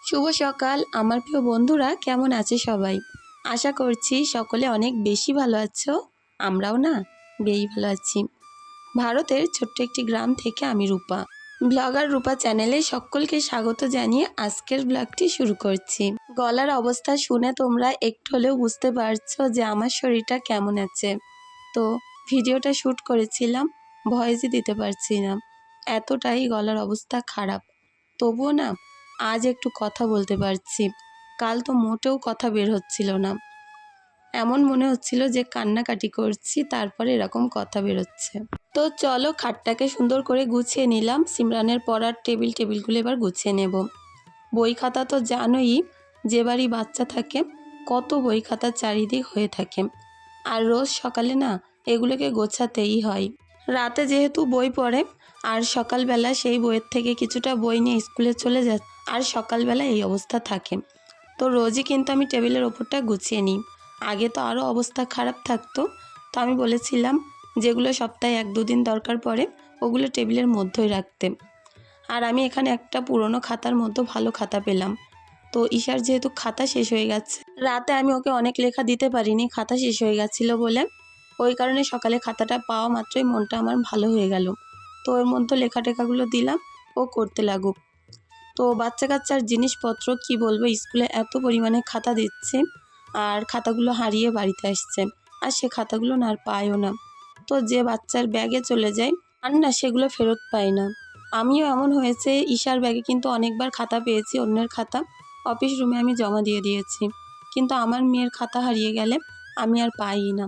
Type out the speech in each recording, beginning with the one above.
শুভ সকাল আমার প্রিয় বন্ধুরা, কেমন আছে সবাই? আশা করছি সকলে অনেক বেশি ভালো আছো। আমরাও না বেশ ভালো আছি। ভারতের ছোট্ট একটি গ্রাম থেকে আমি রূপা, ব্লগার রূপা চ্যানেলে সকলকে স্বাগত জানিয়ে আজকের ব্লগটি শুরু করছি। গলার অবস্থা শুনে তোমরা একটু হলেও বুঝতে পারছো যে আমার শরীরটা কেমন আছে। তো ভিডিওটা শ্যুট করেছিলাম, ভয়েসই দিতে পারছি না, এতটাই গলার অবস্থা খারাপ। তবুও না আজ একটু কথা বলতে পারছি। কাল তো মোটেও কথা বের হচ্ছিল না, এমন মনে হচ্ছিল যে কান্নাকাটি করছি, তারপরে এরকম কথা বেরোচ্ছে। তো চলো খাটটাকে সুন্দর করে গুছিয়ে নিলাম। সিমরানের পড়ার টেবিলগুলো এবার গুছিয়ে নেব। বই খাতা তো জানোই, যে বাড়ি বাচ্চা থাকে কত বই খাতা চারিদিক হয়ে থাকে, আর রোজ সকালে না এগুলোকে গোছাতেই হয়। রাতে যেহেতু বই পড়ে আর সকালবেলা সেই বইয়ের থেকে কিছুটা বই নিয়ে স্কুলে চলে যায়, আর সকালবেলা এই অবস্থা থাকে। তো রোজই কিন্তু আমি টেবিলের ওপরটা গুছিয়ে নিই। আগে তো আরও অবস্থা খারাপ থাকতো, তো আমি বলেছিলাম যেগুলো সপ্তাহে 1-2 দিন দরকার পড়ে ওগুলো টেবিলের মধ্যেই রাখতে। আর আমি এখানে একটা পুরনো খাতার মধ্যে ভালো খাতা পেলাম। তো ঈশার যেহেতু খাতা শেষ হয়ে গেছে, রাতে আমি ওকে অনেক লেখা দিতে পারিনি, খাতা শেষ হয়ে গেছিলো বলে। ওই কারণে সকালে খাতাটা পাওয়া মাত্রই মনটা আমার ভালো হয়ে গেল। তো ওর মধ্যে লেখা টেখাগুলো দিলাম, ও করতে লাগুক। তো বাচ্চা কাচ্চার জিনিসপত্র কি বলবো, স্কুলে এত পরিমাণে খাতা দিচ্ছে আর খাতাগুলো হারিয়ে বাড়িতে আসছে, আর সে খাতাগুলো না আর পায়ও না। তো যে বাচ্চার ব্যাগে চলে যায় আর না সেগুলো ফেরত পায় না। আমিও এমন হয়েছে, ঈশার ব্যাগে কিন্তু অনেকবার খাতা পেয়েছি, অন্যের খাতা অফিস রুমে আমি জমা দিয়ে দিয়েছি, কিন্তু আমার মেয়ের খাতা হারিয়ে গেলে আমি আর পাই না।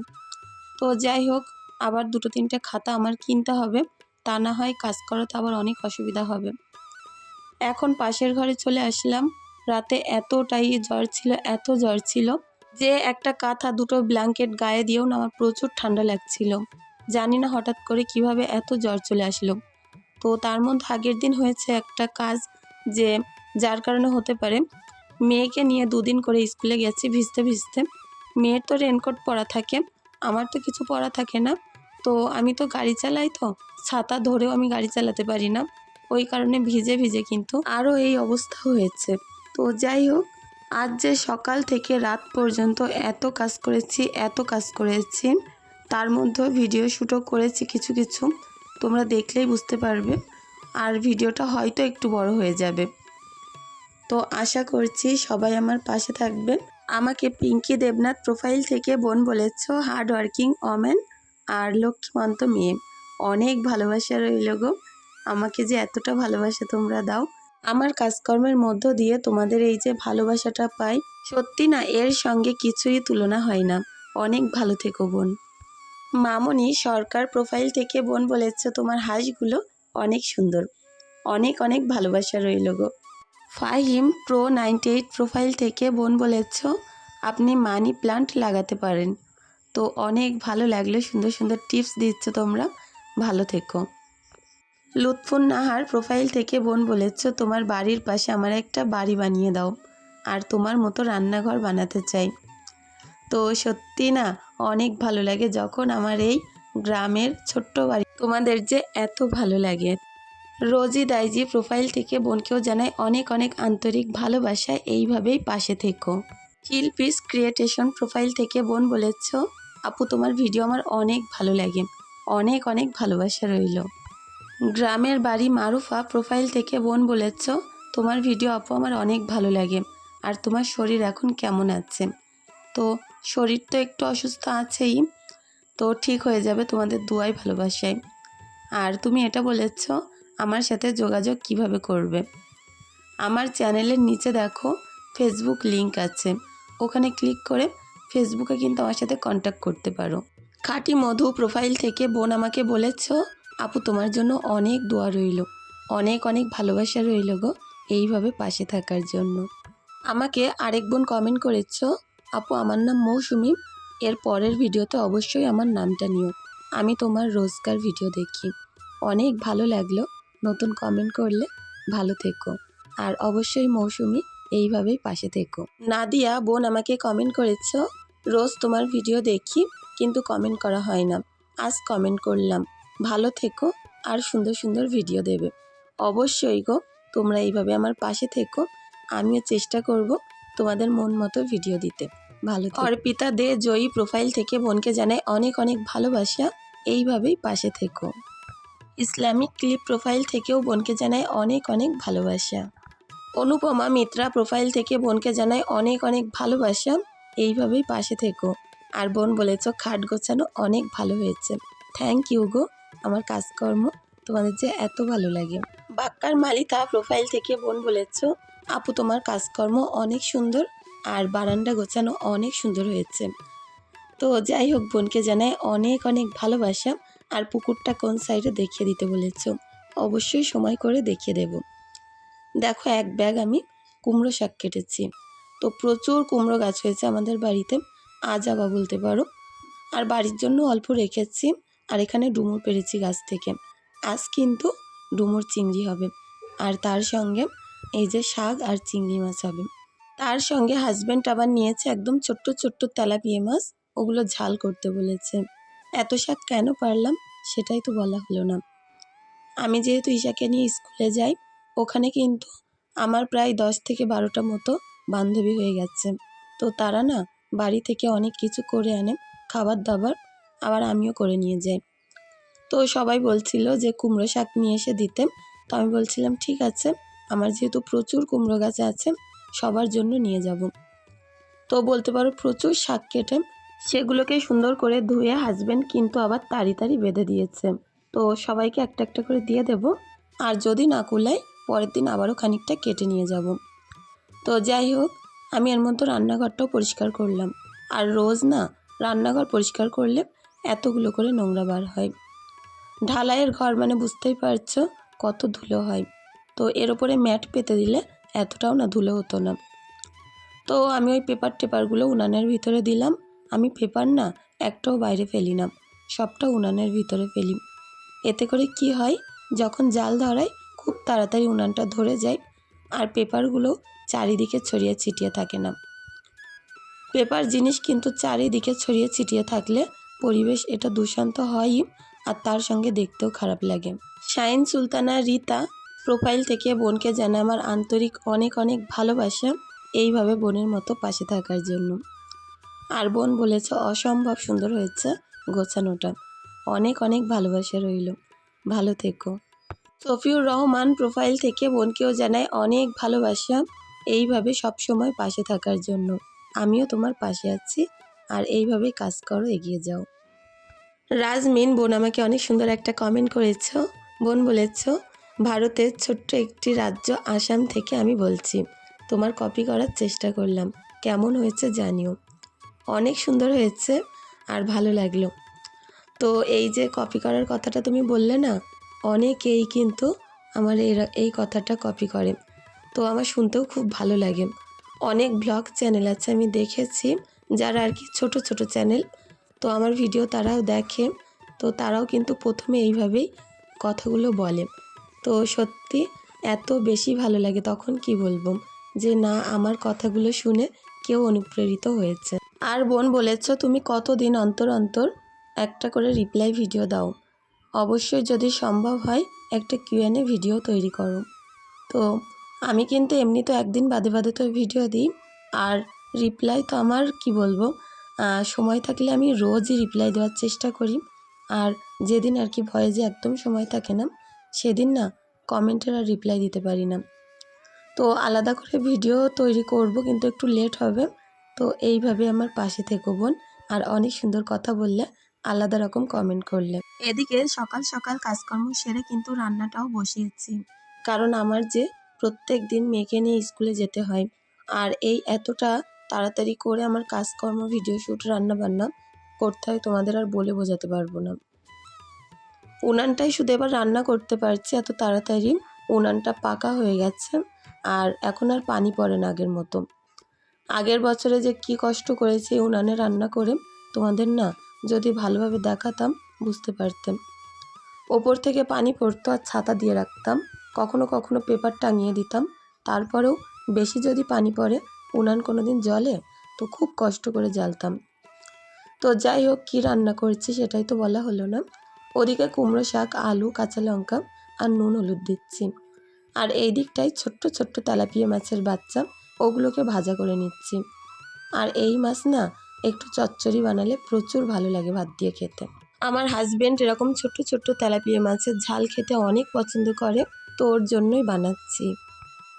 তো যাই হোক, আবার 2-3টে খাতা আমার কিনতে হবে, তা না হয় কাজ করাতে আবার অনেক অসুবিধা হবে। এখন পাশের ঘরে চলে আসলাম। রাতে এতটাই জ্বর ছিল, এত জ্বর ছিল যে একটা কাঁথা 2টো ব্ল্যাঙ্কেট গায়ে দিয়েও না আমার প্রচুর ঠান্ডা লাগছিল। জানি না হঠাৎ করে কিভাবে এত জ্বর চলে আসলো। তো তার মধ্যে আগের দিন হয়েছে একটা কাজ, যে যার কারণে হতে পারে মেয়েকে নিয়ে 2 দিন করে স্কুলে গেছি ভিজতে ভিজতে। মেয়ের তো রেনকোট পরা থাকে, আমার তো কিছু পরা থাকে না। তো আমি তো গাড়ি চালাই, তো ছাতা ধরেও আমি গাড়ি চালাতে পারি না, ওই কারণে ভিজে ভিজে কিন্তু আরও এই অবস্থা হয়েছে। তো যাই হোক, আজ যে সকাল থেকে রাত পর্যন্ত এত কাজ করেছি, তার মধ্যেও ভিডিও শ্যুটও করেছি কিছু কিছু, তোমরা দেখলেই বুঝতে পারবে। আর ভিডিওটা হয়তো একটু বড় হয়ে যাবে। তো আশা করছি সবাই আমার পাশে থাকবে। আমাকে পিঙ্কি দেবনাথ প্রোফাইল থেকে বোন বলেছ, হার্ড ওয়ার্কিং ওম্যান আর লক্ষ্মীমন্ত মেয়ে। অনেক ভালোবাসা রইল গো, আমাকে যে এতটা ভালোবাসা তোমরা দাও। আমার কাজকর্মের মধ্য দিয়ে তোমাদের এই যে ভালোবাসাটা পাই, সত্যি না এর সঙ্গে কিছুই তুলনা হয় না। অনেক ভালো থেকো বোন। মামনি সরকার প্রোফাইল থেকে বোন বলেছ, তোমার হাঁসগুলো অনেক সুন্দর। অনেক অনেক ভালোবাসা রইল গো। ফাহিম প্রো 98 প্রোফাইল থেকে বোন বলেছ, আপনি মানি প্লান্ট লাগাতে পারেন। তো অনেক ভালো লাগলো, সুন্দর সুন্দর টিপস দিচ্ছ তোমরা, ভালো থেকো। লুৎফুন নাহার প্রোফাইল থেকে বোন বলেছ, তোমার বাড়ির পাশে আমার একটা বাড়ি বানিয়ে দাও, আর তোমার মতো রান্নাঘর বানাতে চাই। তো সত্যি না অনেক ভালো লাগে যখন আমার এই গ্রামের ছোট্ট বাড়ি তোমাদের যে এত ভালো লাগে। রোজি দাইজি প্রোফাইল থেকে বোনকেও জানাই অনেক অনেক আন্তরিক ভালোবাসা, এইভাবেই পাশে থেকো। শিল্পীস ক্রিয়েটেশন প্রোফাইল থেকে বোন বলেছ, আপু তোমার ভিডিও আমার অনেক ভালো লাগে, অনেক অনেক ভালোবাসা রইল। গ্রামের বাড়ি মারুফা প্রোফাইল থেকে বোন বলেছ, তোমার ভিডিও আপু আমার অনেক ভালো লাগে, আর তোমার শরীর এখন কেমন আছে? তো শরীর তো একটু অসুস্থ আছেই, তো ঠিক হয়ে যাবে তোমাদের দুয়াই ভালোবাসায়। আর তুমি এটা বলেছ আমার সাথে যোগাযোগ কিভাবে করবে। আমার চ্যানেলের নিচে দেখো ফেসবুক লিংক আছে, ওখানে ক্লিক করে ফেসবুকে কিন্তু আমার সাথে কন্ট্যাক্ট করতে পারো। খাঁটি মধু প্রোফাইল থেকে বোন আমাকে বলেছ, আপু তোমার জন্য অনেক দোয়া রইল, অনেক অনেক ভালোবাসা রইল গো, এইভাবে পাশে থাকার জন্য। আমাকে আরেক বোন কমেন্ট করেছ, আপু আমার নাম মৌসুমি, এর পরের ভিডিওতে অবশ্যই আমার নামটা নিও, আমি তোমার রোজকার ভিডিও দেখি। অনেক ভালো লাগলো, নতুন কমেন্ট করলে। ভালো থেকো, আর অবশ্যই মৌসুমি এইভাবেই পাশে থেকো। নাদিয়া বোন আমাকে কমেন্ট করেছ, রোজ তোমার ভিডিও দেখি কিন্তু কমেন্ট করা হয় না, আজ কমেন্ট করলাম, ভালো থেকো আর সুন্দর সুন্দর ভিডিও দেবে। অবশ্যই গো, তোমরা এইভাবে আমার পাশে থেকো, আমিও চেষ্টা করব তোমাদের মন মতো ভিডিও দিতে। ভালো থেকো। অর্পিতা দে জয়ী প্রোফাইল থেকে বোনকে জানায় অনেক অনেক ভালোবাসা, এইভাবেই পাশে থেকো। ইসলামিক ক্লিপ প্রোফাইল থেকেও বোনকে জানায় অনেক অনেক ভালোবাসা। অনুপমা মিত্রা প্রোফাইল থেকে বোনকে জানায় অনেক অনেক ভালোবাসা, এইভাবেই পাশে থেকো। আর বোন বলেছ খাট গোছানো অনেক ভালো হয়েছে। থ্যাংক ইউ গো, আমার কাজকর্ম তোমাদের যে এত ভালো লাগে। বাক্কার মালিতা প্রোফাইল থেকে বোন বলেছ আপু তোমার কাজকর্ম অনেক সুন্দর, আর বারান্দা গোছানো অনেক সুন্দর হয়েছে। তো যাই হোক, বোনকে জানায় অনেক অনেক ভালোবাসা। আর পুকুরটা কোন সাইডে দেখিয়ে দিতে বলেছ, অবশ্যই সময় করে দেখিয়ে দেব। দেখো এক ব্যাগ আমি কুমড়ো শাক কেটেছি। তো প্রচুর কুমড়ো গাছ হয়েছে আমাদের বাড়িতে, আজাবা বলতে পারো। আর বাড়ির জন্য অল্প রেখেছি। আর এখানে ডুমুর পেরেছি গাছ থেকে। আজ কিন্তু ডুমুর চিংড়ি হবে, আর তার সঙ্গে এই যে শাক আর চিংড়ি মাছ হবে। তার সঙ্গে হাজব্যান্ড আবার নিয়েছে একদম ছোট্ট ছোট্ট তেলাপিয়া মাছ, ওগুলো ঝাল করতে বলেছে। এত শাক কেন পারলাম সেটাই তো বলা হলো না। আমি যেহেতু ঈশাকে নিয়ে স্কুলে যাই, ওখানে কিন্তু আমার প্রায় 10 থেকে 12টা মতো বান্ধবী হয়ে গেছে। তো তারা না বাড়ি থেকে অনেক কিছু করে আনে, খাবার দাবার, আবার আমিও করে নিয়ে যাই। তো সবাই বলছিল যে কুমড়ো শাক নিয়ে এসে দিতে। তো আমি বলছিলাম ঠিক আছে, আমার যেহেতু প্রচুর কুমড়ো গাছ আছে, সবার জন্য নিয়ে যাব। তো বলতে পারো প্রচুর শাক কেটে সেগুলোকে সুন্দর করে ধুয়ে হাজব্যান্ড কিন্তু আবার তাড়ি তাড়ি বেঁধে দিয়েছে। তো সবাইকে একটা একটা করে দিয়ে দেব, আর যদি না কুলায় পরের দিন আবারও খানিকটা কেটে নিয়ে যাব। তো যাই হোক, আমি এর মধ্যে রান্নাঘরটাও পরিষ্কার করলাম। আর রোজ না রান্নাঘর পরিষ্কার করলে এতগুলো করে নোংরা বার হয়। ঢালাইয়ের ঘর মানে বুঝতেই পারছো কত ধুলো হয়। তো এর ওপরে ম্যাট পেতে দিলে এতটাও না ধুলো হতো না। তো আমি ওই পেপার টেপারগুলো উনানের ভিতরে দিলাম। আমি পেপার না একটাও বাইরে ফেলি না, সবটা উনানের ভিতরে ফেলি। এতে করে কি হয়, যখন জাল ধরায় খুব তাড়াতাড়ি উনানটা ধরে যায়, আর পেপারগুলো চারিদিকে ছড়িয়ে ছিটিয়ে থাকে না। পেপার জিনিস কিন্তু চারিদিকে ছড়িয়ে ছিটিয়ে থাকলে পরিবেশ এটা দূষণ হয়ই, আর তার সঙ্গে দেখতেও খারাপ লাগে। শাইন সুলতানা রিতা প্রোফাইল থেকে বোনকে জানায় আমার আন্তরিক অনেক অনেক ভালোবাসা, এইভাবে বোনের মতো পাশে থাকার জন্য। আর বোন বলেছে অসম্ভব সুন্দর হয়েছে গোছানোটা, অনেক অনেক ভালোবাসা রইল, ভালো থেকো। সফিউর রহমান প্রোফাইল থেকে বোনকেও জানায় অনেক ভালোবাসা, এইভাবে সবসময় পাশে থাকার জন্য। আমিও তোমার পাশে আছি, আর এইভাবেই কাজ করো, এগিয়ে যাও। রাজমিন বোন আমাকে অনেক সুন্দর একটা কমেন্ট করেছ। বোন বলেছ ভারতের ছোট্ট একটি রাজ্য আসাম থেকে আমি বলছি, তোমার কপি করার চেষ্টা করলাম, কেমন হয়েছে জানিও। অনেক সুন্দর হয়েছে, আর ভালো লাগলো। তো এই যে কপি করার কথাটা তুমি বললে না, অনেকেই কিন্তু আমার এই কথাটা কপি করে। তো আমার শুনতেও খুব ভালো লাগে। অনেক ব্লগ চ্যানেল আছে আমি দেখেছি, যারা আর কি ছোট ছোট চ্যানেল, তো আমার ভিডিও তারাও দেখে। তো তারাও কিন্তু প্রথমে এইভাবেই কথাগুলো বলে। তো সত্যি এত বেশি ভালো লাগে, তখন কি বলবো, যে না আমার কথাগুলো শুনে কেউ অনুপ্রেরিত হয়েছে। আর বোন বলেছ তুমি কতদিন অন্তর অন্তর একটা করে রিপ্লাই ভিডিও দাও, অবশ্যই যদি সম্ভব হয় একটা কিউএনএ ভিডিও তৈরি করো। তো আমি কিন্তু এমনি তো একদিন বাদে বাদে তো ভিডিও দিই, আর রিপ্লাই তো আমার কি বলবো, সময় থাকলে আমি রোজই রিপ্লাই দেওয়ার চেষ্টা করি। আর যেদিন আর কি ভয়েসে একদম সময় থাকে না, সেদিন না কমেন্টের আর রিপ্লাই দিতে পারি না। তো আলাদা করে ভিডিও তৈরি করব, কিন্তু একটু লেট হবে। তো এইভাবে আমার পাশে থেকো বোন, আর অনেক সুন্দর কথা বললে, আলাদা রকম কমেন্ট করলে। এদিকে সকাল সকাল কাজকর্ম সেরে কিন্তু রান্নাটাও বসিয়েছি, কারণ আমার যে প্রত্যেক দিন মেয়েকে নিয়ে স্কুলে যেতে হয়, আর এই এতটা তাড়াতাড়ি করে আমার কাজকর্ম ভিডিও শ্যুট রান্না বান্না করতে হয়, তোমাদের আর বলে বোঝাতে পারবো না। উনানটাই শুধু এবার রান্না করতে পারছি এত তাড়াতাড়ি, উনানটা পাকা হয়ে গেছে, আর এখন আর পানি পড়ে না আগের মতো। আগের বছরে যে কি কষ্ট করেছি উনানে রান্না করে, তোমাদের না যদি ভালোভাবে দেখাতাম বুঝতে পারতাম। ওপর থেকে পানি পড়তো আর ছাতা দিয়ে রাখতাম, কখনো কখনো পেপার টাঙিয়ে দিতাম। তারপরেও বেশি যদি পানি পড়ে, উনান কোনো দিন জ্বলে, তো খুব কষ্ট করে জ্বালতাম। তো যাই হোক, কী রান্না করছি সেটাই তো বলা হলো না। ওদিকে কুমড়ো শাক, আলু, কাঁচা লঙ্কা আর নুন হলুদ দিচ্ছি। আর এই দিকটায় ছোট্ট ছোট্ট তেলাপিয়া মাছের বাচ্চা, ওগুলোকে ভাজা করে নিচ্ছি। আর এই মাছ না একটু চচ্চড়ি বানালে প্রচুর ভালো লাগে ভাত দিয়ে খেতে। আমার হাজবেন্ড এরকম ছোট্ট ছোট্ট তেলাপিয়া মাছের ঝাল খেতে অনেক পছন্দ করে, তো ওর জন্যই বানাচ্ছি।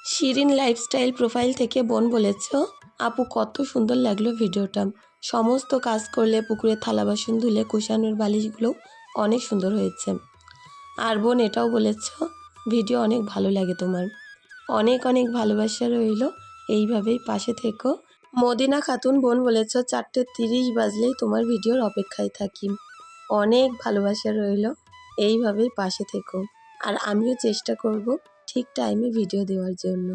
শিরিন লাইফস্টাইল প্রোফাইল থেকে বোন বলেছ, আপু কত সুন্দর লাগলো ভিডিওটা। সমস্ত কাজ করলে, পুকুরে থালা বাসন ধুলে কুশানোর বালিশগুলো অনেক সুন্দর হয়েছে। আর বোন এটাও বলেছ, ভিডিও অনেক ভালো লাগে তোমার। অনেক অনেক ভালোবাসা রইল, এইভাবেই পাশে থেকো। মদিনা খাতুন বোন বলেছ, 4:30 বাজলেই তোমার ভিডিওর অপেক্ষায় থাকি। অনেক ভালোবাসা রইল, এইভাবেই পাশে থেকো। আর আমিও চেষ্টা করব ঠিক টাইমে ভিডিও দেওয়ার জন্য।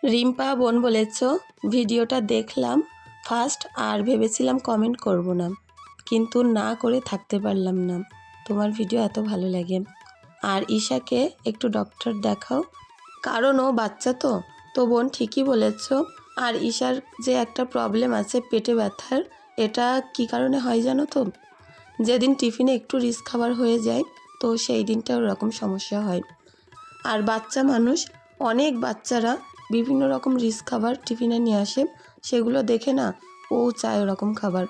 রিম্পা বোন বলেছ, ভিডিওটা দেখলাম ফার্স্ট আর ভেবেছিলাম কমেন্ট করব না, কিন্তু না করে থাকতে পারলাম না, তোমার ভিডিও এত ভালো লাগে। আর ঈশাকে একটু ডক্টর দেখাও, কারণ ও বাচ্চা তো বোন ঠিকই বলেছ। আর ঈশার যে একটা প্রবলেম আছে পেটে ব্যথার, এটা কি কারণে হয় জানো তো? যেদিন টিফিনে একটু রিচ খাবার হয়ে যায়, তো সেই দিনটা ওরকম সমস্যা হয়। আর বাচ্চা মানুষ, অনেক বাচ্চারা বিভিন্ন রকম রিচ খাবার টিফিনে নিয়ে আসে, সেগুলো দেখে না ও চায় ওরকম খাবার,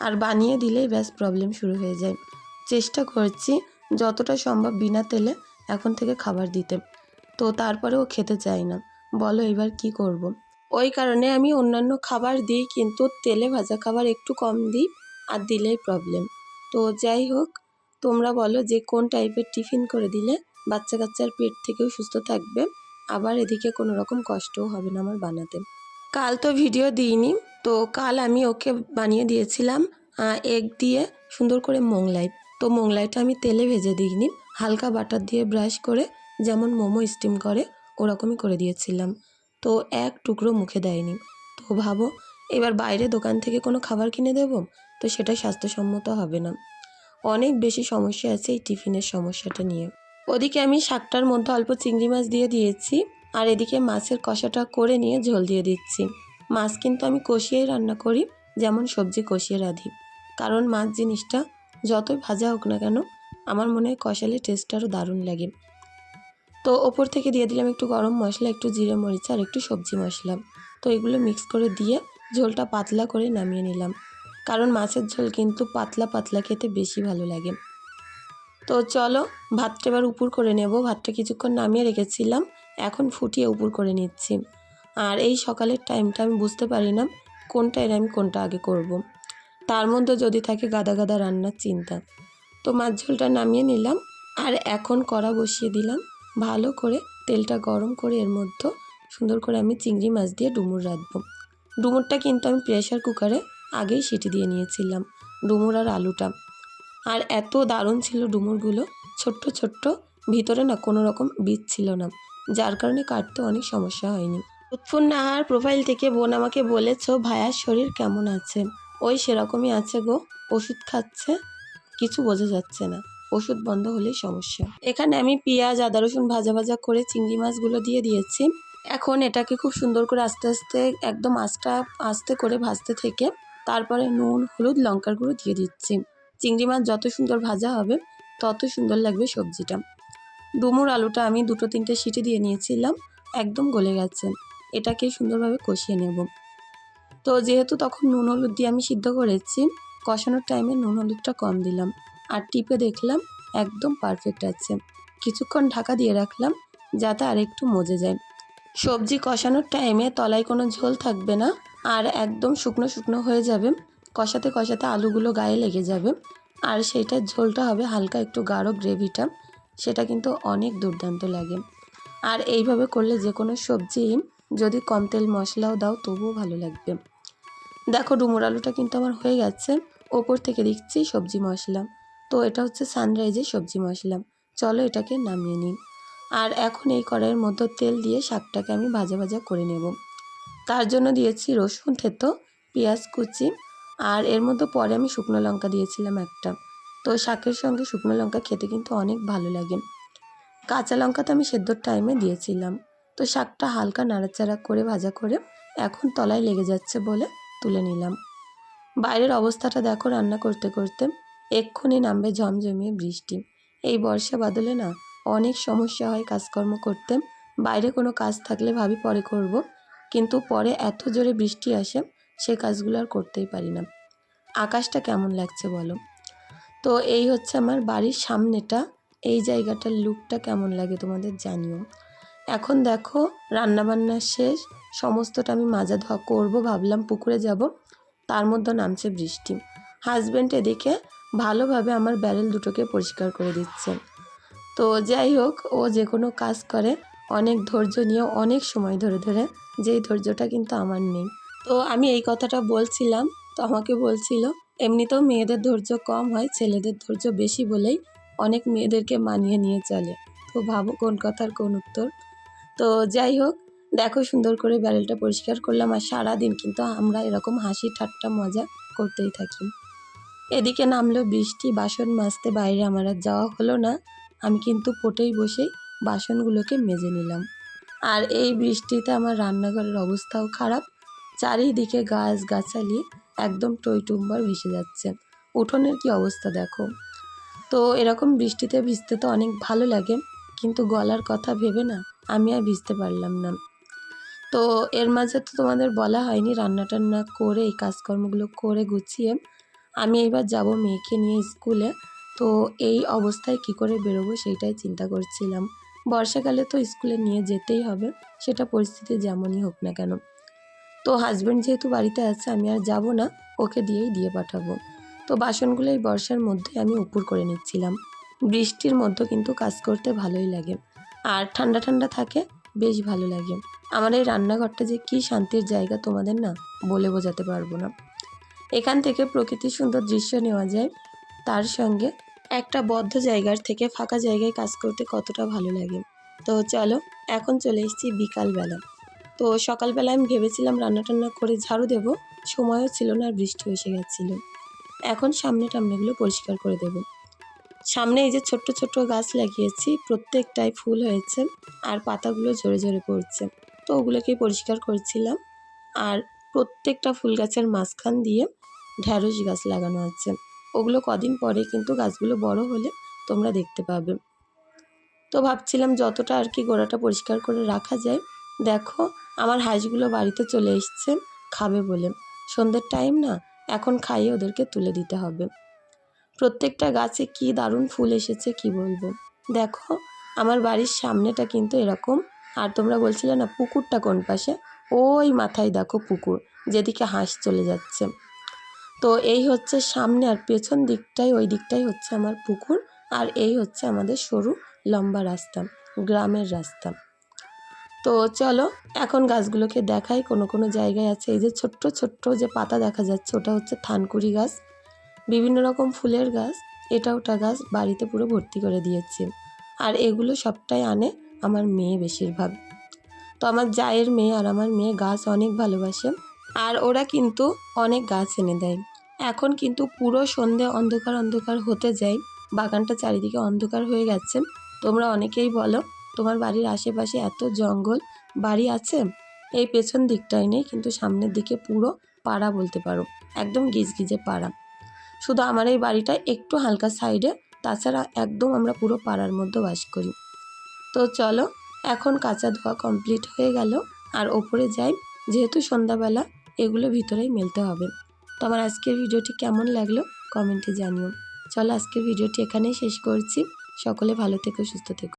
আর বানিয়ে দিলেই ব্যাস প্রবলেম শুরু হয়ে যায়। চেষ্টা করছি যতটা সম্ভব বিনা তেলে এখন থেকে খাবার দিতে, তো তারপরেও খেতে চায় না। বলো এবার কি করব? ওই কারণে আমি অন্যান্য খাবার দিই, কিন্তু তেলে ভাজা খাবার একটু কম দিই, আর দিলেই প্রবলেম। তো যাই হোক, তোমরা বলো যে কোন টাইপের টিফিন করে দিলে বাচ্চা কাচ্চার পেট থেকেও সুস্থ থাকবে, আবার এদিকে কোনো রকম কষ্টও হবে না আমার বানাতে। কাল তো ভিডিও দিইনি, তো কাল আমি ওকে বানিয়ে দিয়েছিলাম এগ দিয়ে সুন্দর করে মোগলাই। তো মোগলাইটা আমি তেলে ভেজে দিইনি, হালকা বাটার দিয়ে ব্রাশ করে, যেমন মোমো স্টিম করে ওরকমই করে দিয়েছিলাম। তো এক টুকরো মুখে দেয়নি। তো ভাবো, এবার বাইরে দোকান থেকে কোনো খাবার কিনে দেব, তো সেটা স্বাস্থ্যসম্মত হবে না। অনেক বেশি সমস্যা আছে এই টিফিনের সমস্যাটা নিয়ে। ওদিকে আমি শাকটার মধ্যে অল্প চিংড়ি মাছ দিয়ে দিয়েছি, আর এদিকে মাছের কষাটা করে নিয়ে ঝোল দিয়ে দিচ্ছি। মাছ কিন্তু আমি কষিয়েই রান্না করি, যেমন সবজি কষিয়ে রাঁধি, কারণ মাছ জিনিসটা যতই ভাজা হোক না কেন, আমার মনে হয় কষালে টেস্ট আরও দারুণ লাগে। তো ওপর থেকে দিয়ে দিলাম একটু গরম মশলা, একটু জিরে মরিচ আর একটু সবজি মশলা। তো এগুলো মিক্স করে দিয়ে ঝোলটা পাতলা করে নামিয়ে নিলাম, কারণ মাছের ঝোল কিন্তু পাতলা পাতলা খেতে বেশি ভালো লাগে। তো চলো ভাতটা এবার উপর করে নেব। ভাতটা কিছুক্ষণ নামিয়ে রেখেছিলাম, এখন ফুটিয়ে উপর করে নিচ্ছি। আর এই সকালের টাইমটা আমি বুঝতে পারি না কোনটায় আমি কোনটা আগে করব। তার মধ্যে যদি থাকে গাদা গাদা রান্নার চিন্তা। তো মাছ ঝোলটা নামিয়ে নিলাম, আর এখন কড়া বসিয়ে দিলাম। ভালো করে তেলটা গরম করে এর মধ্যে সুন্দর করে আমি চিংড়ি মাছ দিয়ে ডুমুর রাঁধবো। ডুমুরটা কিন্তু আমি প্রেশার কুকারে আগেই সিটি দিয়ে নিয়েছিলাম, ডুমুর আর আলুটা। আর এত দারুণ ছিল ডুমুরগুলো, ছোট্ট ছোট্ট, ভিতরে না কোনো রকম বীজ ছিল না, যার কারণে কাটতে অনেক সমস্যা হয়নি। উৎফুন নাহার প্রোফাইল থেকে বোন আমাকে বলেছ, ভাইয়ার শরীর কেমন আছে? ওই সেরকমই আছে গো, ওষুধ খাচ্ছে, কিছু বোঝা যাচ্ছে না, ওষুধ বন্ধ হলেই সমস্যা। এখানে আমি পেঁয়াজ আদা রসুন ভাজা ভাজা করে চিংড়ি মাছগুলো দিয়ে দিয়েছি। এখন এটাকে খুব সুন্দর করে আস্তে আস্তে একদম আস্তে করে ভাজতে থেকে তারপরে নুন হলুদ লঙ্কার গুঁড়ো দিয়ে দিচ্ছি। চিংড়ি মাছ যত সুন্দর ভাজা হবে তত সুন্দর লাগবে সবজিটা। ডুমুর আলুটা আমি 2-3টে সিটি দিয়ে নিয়েছিলাম, একদম গলে গেছে। এটাকে সুন্দরভাবে কষিয়ে নেব। তো যেহেতু তখন নুন হলুদ দিয়ে আমি সিদ্ধ করেছি, কষানোর টাইমে নুন হলুদটা কম দিলাম, আর টিপে দেখলাম একদম পারফেক্ট আছে। কিছুক্ষণ ঢাকা দিয়ে রাখলাম যাতে আর একটু মজে যায়। সবজি কষানোর টাইমে তলায় কোনো ঝোল থাকবে না, আর একদম শুকনো শুকনো হয়ে যাবে। কষাতে কষাতে আলুগুলো গায়ে লেগে যাবে, আর সেইটার ঝোলটা হবে হালকা একটু গাঢ় গ্রেভিটা, সেটা কিন্তু অনেক দুর্দান্ত লাগে। আর এইভাবে করলে যে কোনো সবজি যদি কম তেল মশলাও দাও তবুও ভালো লাগবে। দেখো ডুমুর আলুটা কিন্তু আমার হয়ে গেছে, ওপর থেকে দিচ্ছি সবজি মশলা। তো এটা হচ্ছে সানরাইজের সবজি মশলা। চলো এটাকে নামিয়ে নিই। আর এখন এই কড়াইয়ের মধ্যে তেল দিয়ে শাকটাকে আমি ভাজা ভাজা করে নেব। তার জন্য দিয়েছি রসুন থেতো, পেঁয়াজ কুচি, আর এর মধ্যে পরে আমি শুকনো লঙ্কা দিয়েছিলাম একটা। তো শাকের সঙ্গে শুকনো লঙ্কা খেতে কিন্তু অনেক ভালো লাগে। কাঁচা লঙ্কা তো আমি সেদ্ধর টাইমে দিয়েছিলাম। তো শাকটা হালকা নাড়াচাড়া করে ভাজা করে এখন তলায় লেগে যাচ্ছে বলে তুলে নিলাম। বাইরের অবস্থাটা দেখো, রান্না করতে করতে এক্ষুনি নামবে ঝমঝমিয়ে বৃষ্টি। এই বর্ষা বাদলে না অনেক সমস্যা হয় কাজকর্ম করতে, বাইরে কোনো কাজ থাকলে ভাবি পরে করব, কিন্তু পরে এত জোরে বৃষ্টি আসে সেই কাজগুলো আর করতেই পারি না। আকাশটা কেমন লাগছে বলো। তো এই হচ্ছে আমার বাড়ির সামনেটা। এই জায়গাটার লুকটা কেমন লাগে তোমাদের জানিও। এখন দেখো রান্নাবান্না শেষ, সমস্তটা আমি মাজা ধোয়া করবো, ভাবলাম পুকুরে যাব, তার মধ্যে নামছে বৃষ্টি। হাজব্যান্ড এদিকে ভালোভাবে আমার ব্যারেল দুটোকে পরিষ্কার করে দিচ্ছে। তো যাই হোক, ও যে কোনো কাজ করে অনেক ধৈর্য নিয়ে, অনেক সময় ধরে ধরে, যেই ধৈর্যটা কিন্তু আমার নেই। তো আমি এই কথাটা বলছিলাম, তো আমাকে বলছিল এমনিতেও মেয়েদের ধৈর্য কম হয়, ছেলেদের ধৈর্য বেশি বলেই অনেক মেয়েদেরকে মানিয়ে নিয়ে চলে। তো ভাবো কোন কথার কোন উত্তর। তো যাই হোক, দেখো সুন্দর করে ব্যারেলটা পরিষ্কার করলাম, আর সারাদিন কিন্তু আমরা এরকম হাসি ঠাট্টা মজা করতেই থাকি। এদিকে নামলো বৃষ্টি, বাসন মাজতে বাইরে আমার আর যাওয়া হলো না। আমি কিন্তু পোটেই বসেই বাসনগুলোকে মেজে নিলাম। আর এই বৃষ্টিতে আমার রান্নাঘরের অবস্থাও খারাপ, চারিদিকে গাছগাছালি একদম টইটুম্বর ভেসে যাচ্ছে। উঠোনের কি অবস্থা দেখো। তো এরকম বৃষ্টিতে ভিজতে তো অনেক ভালো লাগে, কিন্তু গলার কথা ভেবে না আমি আর ভিজতে পারলাম না। তো এর মাঝে তো তোমাদের বলা হয়নি, রান্না টান্না করে এই কাজকর্মগুলো করে গুছিয়ে আমি এবার যাব মেয়েকে নিয়ে স্কুলে। তো এই অবস্থায় কি করে বেরোবো সেইটাই চিন্তা করছিলাম। বর্ষাকালে তো স্কুলে নিয়ে যেতেই হবে, সেটা পরিস্থিতি যেমনই হোক না কেন। তো হাজব্যান্ড যেহেতু বাড়িতে আছে, আমি আর যাব না, ওকে দিয়ে পাঠাবো। তো বাসনগুলো এই বর্ষার মধ্যে আমি উপর করে নিচ্ছিলাম। বৃষ্টির মধ্যে কিন্তু কাজ করতে ভালোই লাগে, আর ঠান্ডা ঠান্ডা থাকে, বেশ ভালো লাগে। আমার এই রান্নাঘরটা যে কী শান্তির জায়গা তোমাদের না বলে বোঝাতে পারবো না। এখান থেকে প্রকৃতির সুন্দর দৃশ্য নেওয়া যায়, তার সঙ্গে একটা বদ্ধ জায়গার থেকে ফাঁকা জায়গায় কাজ করতে কতটা ভালো লাগে। তো চলো, এখন চলে এসেছি বিকালবেলা। তো সকালবেলা আমি ভেবেছিলাম রান্না টান্না করে ঝাড়ু দেব, সময়ও ছিল না আর বৃষ্টি এসে গেছিলো। এখন সামনে টামনেগুলো পরিষ্কার করে দেব। সামনে এই যে ছোট্ট ছোট্ট গাছ লাগিয়েছি, প্রত্যেকটাই ফুল হয়েছে আর পাতাগুলো ঝরে ঝরে পড়ছে। তো ওগুলোকেই পরিষ্কার করছিলাম। আর প্রত্যেকটা ফুল গাছের মাঝখান দিয়ে ঢ্যাঁড়স গাছ লাগানো আছে। ওগুলো কদিন পরে কিন্তু গাছগুলো বড় হলে তোমরা দেখতে পাবে। তো ভাবছিলাম যতটা আর কি গোড়াটা পরিষ্কার করে রাখা যায়। দেখো আমার হাঁসগুলো বাড়িতে চলে এসছে খাবে বলে। সন্ধ্যের টাইম না, এখন খাইয়ে ওদেরকে তুলে দিতে হবে। প্রত্যেকটা গাছে কি দারুণ ফুল এসেছে কি বলবো। দেখো আমার বাড়ির সামনেটা কিন্তু এরকম। আর তোমরা বলছিলে না পুকুরটা কোন পাশে, ওই মাথায় দেখো পুকুর, যেদিকে হাঁস চলে যাচ্ছে। তো এই হচ্ছে সামনে, আর পেছন দিকটাই, ওই দিকটাই হচ্ছে আমার পুকুর। আর এই হচ্ছে আমাদের সরু লম্বা রাস্তা, গ্রামের রাস্তা। তো চলো এখন গাছগুলোকে দেখাই। কোনো কোনো জায়গায় আছে এই যে ছোট্ট ছোট্ট যে পাতা দেখা যাচ্ছে, ওটা হচ্ছে থানকুড়ি গাছ। বিভিন্ন রকম ফুলের গাছ, এটা ওটা গাছ বাড়িতে পুরো ভর্তি করে দিয়েছি। আর এগুলো সবটাই আনে আমার মেয়ে বেশিরভাগ। তো আমার জায়ের মেয়ে আর আমার মেয়ে গাছ অনেক ভালোবাসে, আর ওরা কিন্তু অনেক গাছ এনে দেয়। এখন কিন্তু পুরো সন্ধে অন্ধকার অন্ধকার হতে যায়, বাগানটা চারিদিকে অন্ধকার হয়ে গেছে। তোমরা অনেকেই বলো তোমার বাড়ির আশেপাশে এত জঙ্গল, বাড়ি আছে? এই পেছন দিকটাই নেই, কিন্তু সামনের দিকে পুরো পাড়া বলতে পারো, একদম গিজগিজে পাড়া। শুধু আমার এই বাড়িটা একটু হালকা সাইডে, তাছাড়া একদম আমরা পুরো পাড়ার মধ্যে বাস করি। তো চলো এখন কাঁচা ধোয়া কমপ্লিট হয়ে গেল, আর ওপরে যাই, যেহেতু সন্ধ্যাবেলা এগুলো ভিতরেই মেলতে হবে। তো আমার আজকের ভিডিওটি কেমন লাগলো কমেন্টে জানিও। চলো আজকের ভিডিওটি এখানেই শেষ করছি। সকলে ভালো থেকো, সুস্থ থেকো।